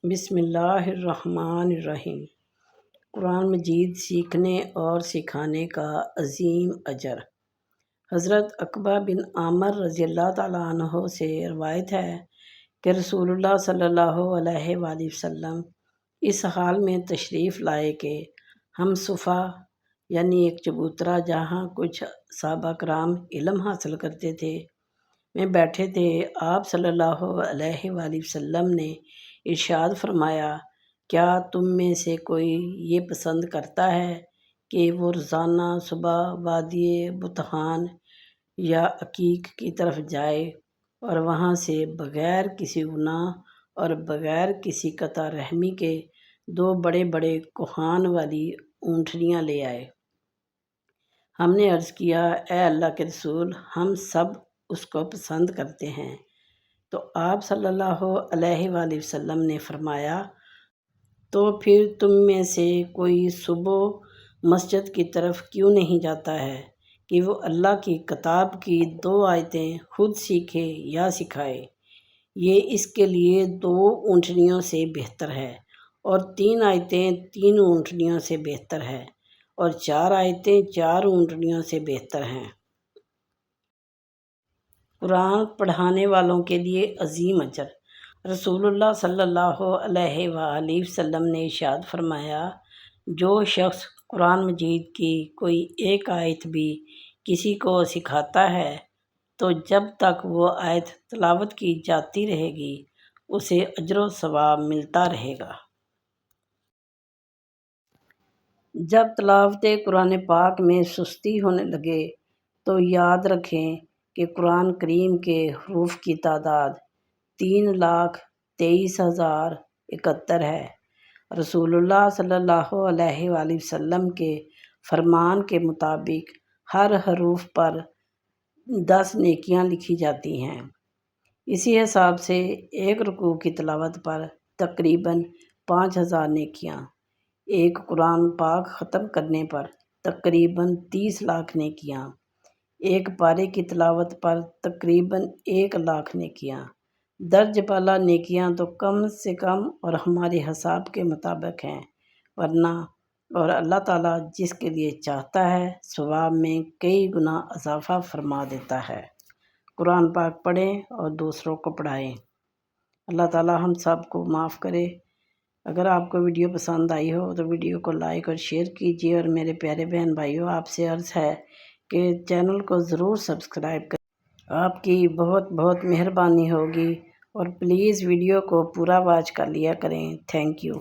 بسم اللہ الرحمن الرحیم۔ قرآن مجید سیکھنے اور سکھانے کا عظیم اجر۔ حضرت عقبہ بن عامر رضی اللہ تعالیٰ عنہ سے روایت ہے کہ رسول اللہ صلی اللہ علیہ وآلہ وسلم اس حال میں تشریف لائے کہ ہم صفا یعنی ایک چبوترا جہاں کچھ صحابہ کرام علم حاصل کرتے تھے میں بیٹھے تھے۔ آپ صلی اللہ علیہ وآلہ وسلم نے ارشاد فرمایا، کیا تم میں سے کوئی یہ پسند کرتا ہے کہ وہ روزانہ صبح وادی بطحان یا عقیق کی طرف جائے اور وہاں سے بغیر کسی گناہ اور بغیر کسی قطع رحمی کے 2 بڑے بڑے کوہان والی اونٹنیاں لے آئے؟ ہم نے عرض کیا، اے اللہ کے رسول، ہم سب اس کو پسند کرتے ہیں۔ تو آپ صلی اللہ علیہ وآلہ وسلم نے فرمایا، تو پھر تم میں سے کوئی صبح مسجد کی طرف کیوں نہیں جاتا ہے کہ وہ اللہ کی کتاب کی 2 آیتیں خود سیکھے یا سکھائے؟ یہ اس کے لیے 2 اونٹنیوں سے بہتر ہے، اور 3 آیتیں 3 اونٹنیوں سے بہتر ہے، اور 4 آیتیں 4 اونٹنیوں سے بہتر ہیں۔ قرآن پڑھانے والوں کے لیے عظیم اجر۔ رسول اللہ صلی اللہ علیہ وآلہ وسلم نے ارشاد فرمایا، جو شخص قرآن مجید کی کوئی ایک آیت بھی کسی کو سکھاتا ہے تو جب تک وہ آیت تلاوت کی جاتی رہے گی اسے اجر و ثواب ملتا رہے گا۔ جب تلاوت قرآن پاک میں سستی ہونے لگے تو یاد رکھیں کہ قرآن کریم کے حروف کی تعداد 3,23,071 ہے۔ رسول اللہ صلی اللہ علیہ وآلہ وسلم کے فرمان کے مطابق ہر حروف پر 10 نیکیاں لکھی جاتی ہیں۔ اسی حساب سے ایک رکوع کی تلاوت پر تقریباً 5,000 نیکیاں، ایک قرآن پاک ختم کرنے پر تقریباً 30 لاکھ نیکیاں، ایک پارے کی تلاوت پر تقریباً 1 لاکھ نیکیاں۔ درج بالا نیکیاں تو کم سے کم اور ہمارے حساب کے مطابق ہیں، ورنہ اور اللہ تعالیٰ جس کے لیے چاہتا ہے ثواب میں کئی گنا اضافہ فرما دیتا ہے۔ قرآن پاک پڑھیں اور دوسروں کو پڑھائیں۔ اللہ تعالیٰ ہم سب کو معاف کرے۔ اگر آپ کو ویڈیو پسند آئی ہو تو ویڈیو کو لائک اور شیئر کیجیے، اور میرے پیارے بہن بھائیوں، آپ سے عرض ہے کہ چینل کو ضرور سبسکرائب کریں۔ آپ کی بہت بہت مہربانی ہوگی، اور پلیز ویڈیو کو پورا واچ کر لیا کریں۔ Thank you.